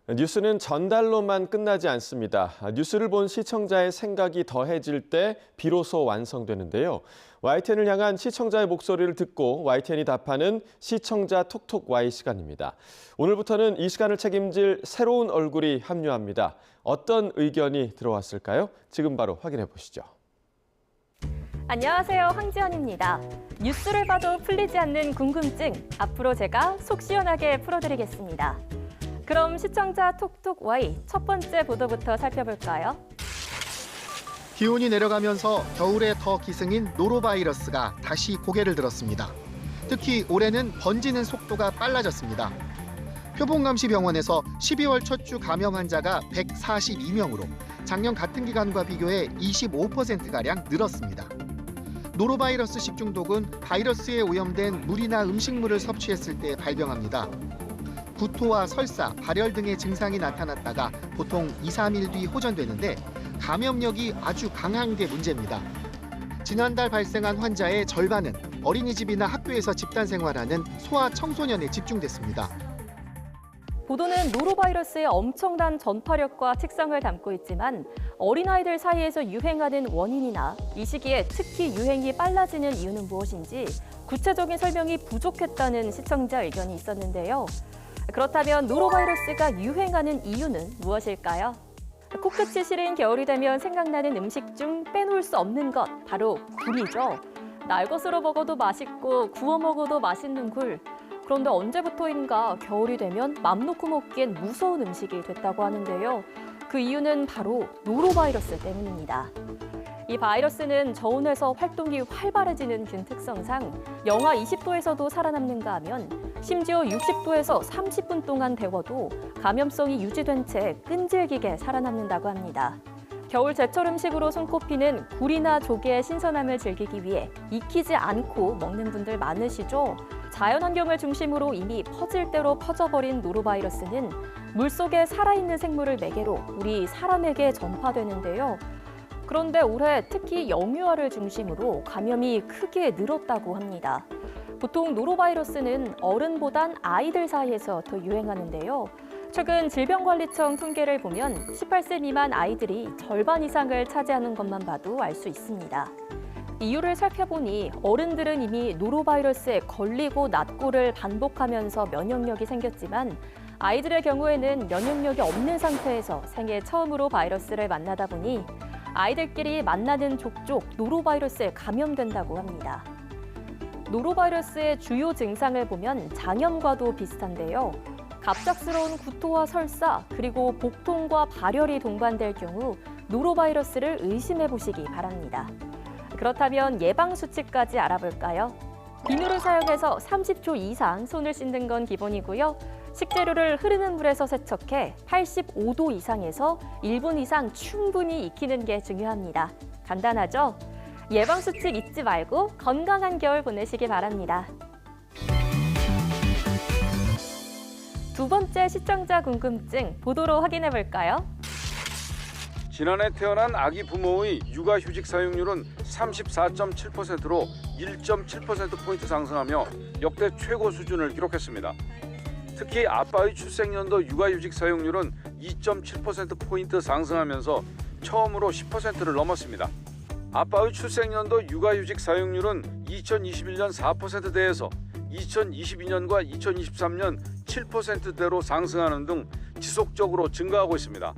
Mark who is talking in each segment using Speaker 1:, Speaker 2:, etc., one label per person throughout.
Speaker 1: 뉴스는 전달로만 끝나지 않습니다. 뉴스를 본 시청자의 생각이 더해질 때 비로소 완성되는데요. YTN을 향한 시청자의 목소리를 듣고 YTN이 답하는 시청자 톡톡 Y 시간입니다. 오늘부터는 이 시간을 책임질 새로운 얼굴이 합류합니다. 어떤 의견이 들어왔을까요? 지금 바로 확인해 보시죠.
Speaker 2: 안녕하세요, 황지연입니다. 뉴스를 봐도 풀리지 않는 궁금증, 앞으로 제가 속 시원하게 풀어드리겠습니다. 그럼 시청자 톡톡 Y 첫 번째 보도부터 살펴볼까요?
Speaker 3: 기온이 내려가면서 겨울에 더 기승인 노로바이러스가 다시 고개를 들었습니다. 특히 올해는 번지는 속도가 빨라졌습니다. 표본감시병원에서 12월 첫 주 감염 환자가 142명으로 작년 같은 기간과 비교해 25%가량 늘었습니다. 노로바이러스 식중독은 바이러스에 오염된 물이나 음식물을 섭취했을 때 발병합니다. 구토와 설사, 발열 등의 증상이 나타났다가 보통 2, 3일 뒤 호전되는데 감염력이 아주 강한 게 문제입니다. 지난달 발생한 환자의 절반은 어린이집이나 학교에서 집단 생활하는 소아 청소년에 집중됐습니다.
Speaker 2: 보도는 노로바이러스의 엄청난 전파력과 특성을 담고 있지만 어린아이들 사이에서 유행하는 원인이나 이 시기에 특히 유행이 빨라지는 이유는 무엇인지 구체적인 설명이 부족했다는 시청자 의견이 있었는데요. 그렇다면 노로바이러스가 유행하는 이유는 무엇일까요? 코끝이 시린 겨울이 되면 생각나는 음식 중 빼놓을 수 없는 것, 바로 굴이죠. 날것으로 먹어도 맛있고 구워 먹어도 맛있는 굴. 그런데 언제부터인가 겨울이 되면 맘 놓고 먹기엔 무서운 음식이 됐다고 하는데요. 그 이유는 바로 노로바이러스 때문입니다. 이 바이러스는 저온에서 활동이 활발해지는 균 특성상 영하 20도에서도 살아남는가 하면 심지어 60도에서 30분 동안 데워도 감염성이 유지된 채 끈질기게 살아남는다고 합니다. 겨울 제철 음식으로 손꼽히는 굴이나 조개의 신선함을 즐기기 위해 익히지 않고 먹는 분들 많으시죠? 자연환경을 중심으로 이미 퍼질 대로 퍼져버린 노로바이러스는 물속에 살아있는 생물을 매개로 우리 사람에게 전파되는데요. 그런데 올해 특히 영유아를 중심으로 감염이 크게 늘었다고 합니다. 보통 노로바이러스는 어른보단 아이들 사이에서 더 유행하는데요. 최근 질병관리청 통계를 보면 18세 미만 아이들이 절반 이상을 차지하는 것만 봐도 알 수 있습니다. 이유를 살펴보니 어른들은 이미 노로바이러스에 걸리고 낫고를 반복하면서 면역력이 생겼지만 아이들의 경우에는 면역력이 없는 상태에서 생애 처음으로 바이러스를 만나다 보니 아이들끼리 만나는 족족 노로바이러스에 감염된다고 합니다. 노로바이러스의 주요 증상을 보면 장염과도 비슷한데요. 갑작스러운 구토와 설사, 그리고 복통과 발열이 동반될 경우 노로바이러스를 의심해 보시기 바랍니다. 그렇다면 예방수칙까지 알아볼까요? 비누를 사용해서 30초 이상 손을 씻는 건 기본이고요. 식재료를 흐르는 물에서 세척해 85도 이상에서 1분 이상 충분히 익히는 게 중요합니다. 간단하죠? 예방수칙 잊지 말고 건강한 겨울 보내시기 바랍니다. 두 번째 시청자 궁금증 보도로 확인해 볼까요?
Speaker 4: 지난해 태어난 아기 부모의 육아휴직 사용률은 34.7%로 1.7%포인트 상승하며 역대 최고 수준을 기록했습니다. 특히 아빠의 출생연도 육아휴직 사용률은 2.7%포인트 상승하면서 처음으로 10%를 넘었습니다. 아빠의 출생연도 육아휴직 사용률은 2021년 4%대에서 2022년과 2023년 7%대로 상승하는 등 지속적으로 증가하고 있습니다.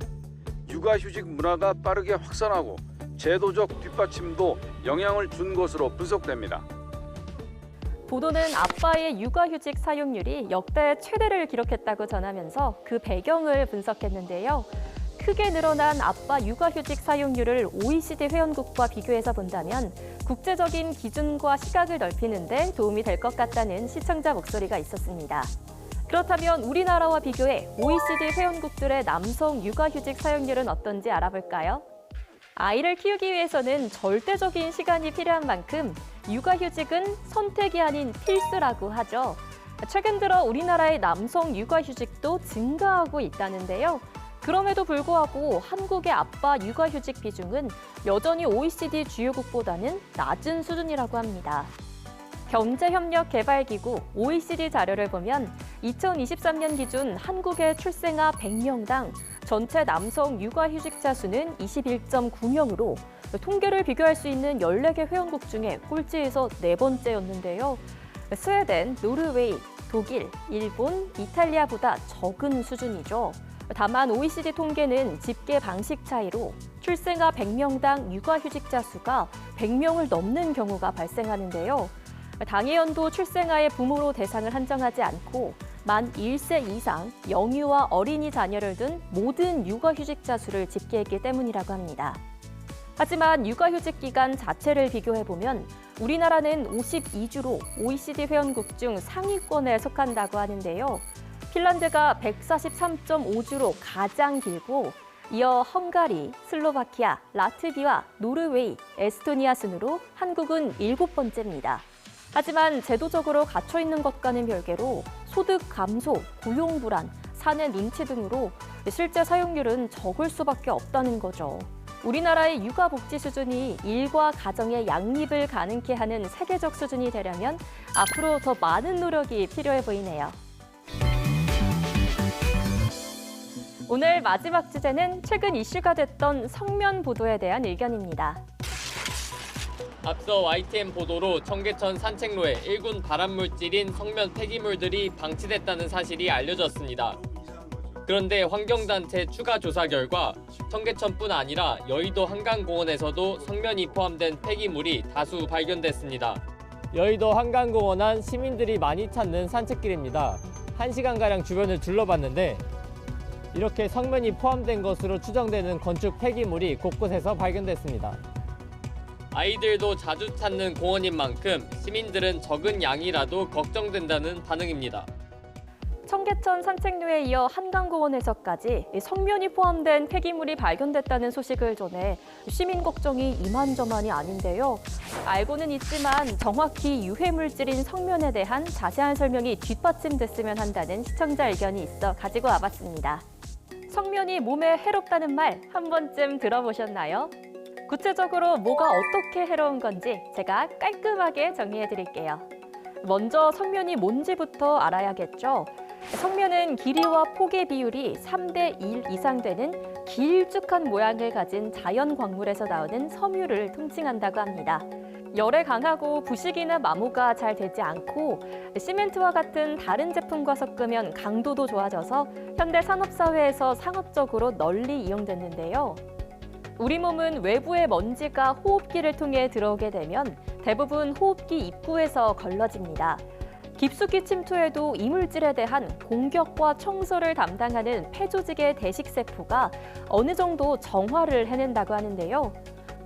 Speaker 4: 육아휴직 문화가 빠르게 확산하고 제도적 뒷받침도 영향을 준 것으로 분석됩니다.
Speaker 2: 보도는 아빠의 육아휴직 사용률이 역대 최대를 기록했다고 전하면서 그 배경을 분석했는데요. 크게 늘어난 아빠 육아휴직 사용률을 OECD 회원국과 비교해서 본다면 국제적인 기준과 시각을 넓히는 데 도움이 될 것 같다는 시청자 목소리가 있었습니다. 그렇다면 우리나라와 비교해 OECD 회원국들의 남성 육아휴직 사용률은 어떤지 알아볼까요? 아이를 키우기 위해서는 절대적인 시간이 필요한 만큼 육아휴직은 선택이 아닌 필수라고 하죠. 최근 들어 우리나라의 남성 육아휴직도 증가하고 있다는데요. 그럼에도 불구하고 한국의 아빠 육아휴직 비중은 여전히 OECD 주요국보다는 낮은 수준이라고 합니다. 경제협력개발기구 OECD 자료를 보면 2023년 기준 한국의 출생아 100명당 전체 남성 육아휴직자 수는 21.9명으로 통계를 비교할 수 있는 14개 회원국 중에 꼴찌에서 4번째였는데요. 스웨덴, 노르웨이, 독일, 일본, 이탈리아보다 적은 수준이죠. 다만 OECD 통계는 집계 방식 차이로 출생아 100명당 육아휴직자 수가 100명을 넘는 경우가 발생하는데요. 당해연도 출생아의 부모로 대상을 한정하지 않고 만 1세 이상 영유아 어린이 자녀를 둔 모든 육아휴직자 수를 집계했기 때문이라고 합니다. 하지만 육아휴직 기간 자체를 비교해보면 우리나라는 52주로 OECD 회원국 중 상위권에 속한다고 하는데요. 핀란드가 143.5주로 가장 길고 이어 헝가리, 슬로바키아, 라트비아, 노르웨이, 에스토니아 순으로 한국은 7번째입니다. 하지만 제도적으로 갇혀있는 것과는 별개로 소득 감소, 고용 불안, 사내 눈치 등으로 실제 사용률은 적을 수밖에 없다는 거죠. 우리나라의 육아 복지 수준이 일과 가정의 양립을 가능케 하는 세계적 수준이 되려면 앞으로 더 많은 노력이 필요해 보이네요. 오늘 마지막 주제는 최근 이슈가 됐던 성면 보도에 대한 의견입니다.
Speaker 5: 앞서 YTN 보도로 청계천 산책로에 1군 발암물질인 성면 폐기물들이 방치됐다는 사실이 알려졌습니다. 그런데 환경단체 추가 조사 결과 청계천뿐 아니라 여의도 한강공원에서도 성면이 포함된 폐기물이 다수 발견됐습니다. 여의도 한강공원 안 시민들이 많이 찾는 산책길입니다. 1시간가량 주변을 둘러봤는데 이렇게 성면이 포함된 것으로 추정되는 건축 폐기물이 곳곳에서 발견됐습니다. 아이들도 자주 찾는 공원인 만큼 시민들은 적은 양이라도 걱정된다는 반응입니다.
Speaker 2: 청계천 산책로에 이어 한강공원에서까지 성면이 포함된 폐기물이 발견됐다는 소식을 전해 시민 걱정이 이만저만이 아닌데요. 알고는 있지만 정확히 유해물질인 성면에 대한 자세한 설명이 뒷받침됐으면 한다는 시청자 의견이 있어 가지고 와봤습니다. 성면이 몸에 해롭다는 말 한 번쯤 들어보셨나요? 구체적으로 뭐가 어떻게 해로운 건지 제가 깔끔하게 정리해드릴게요. 먼저 성면이 뭔지부터 알아야겠죠. 성면은 길이와 폭의 비율이 3대1 이상 되는 길쭉한 모양을 가진 자연 광물에서 나오는 섬유를 통칭한다고 합니다. 열에 강하고 부식이나 마모가 잘 되지 않고 시멘트와 같은 다른 제품과 섞으면 강도도 좋아져서 현대 산업사회에서 상업적으로 널리 이용됐는데요. 우리 몸은 외부의 먼지가 호흡기를 통해 들어오게 되면 대부분 호흡기 입구에서 걸러집니다. 깊숙이 침투해도 이물질에 대한 공격과 청소를 담당하는 폐조직의 대식세포가 어느 정도 정화를 해낸다고 하는데요.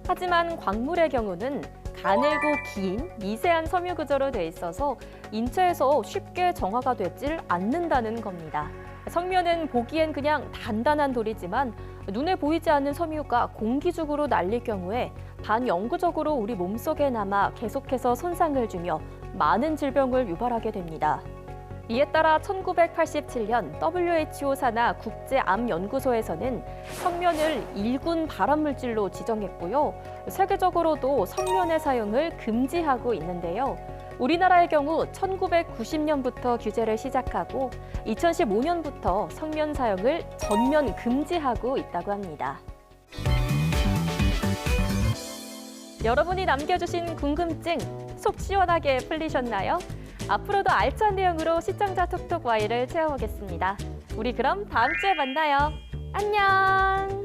Speaker 2: 하지만 광물의 경우는 가늘고 긴 미세한 섬유 구조로 돼 있어서 인체에서 쉽게 정화가 되질 않는다는 겁니다. 성면은 보기엔 그냥 단단한 돌이지만 눈에 보이지 않는 섬유가 공기중으로 날릴 경우에 반영구적으로 우리 몸속에 남아 계속해서 손상을 주며 많은 질병을 유발하게 됩니다. 이에 따라 1987년 WHO 산하 국제암연구소에서는 성면을 1군 발암물질로 지정했고요. 세계적으로도 성면의 사용을 금지하고 있는데요. 우리나라의 경우 1990년부터 규제를 시작하고 2015년부터 성면 사용을 전면 금지하고 있다고 합니다. 여러분이 남겨주신 궁금증 속 시원하게 풀리셨나요? 앞으로도 알찬 내용으로 시청자 톡톡 Y를 채워보겠습니다. 우리 그럼 다음 주에 만나요. 안녕!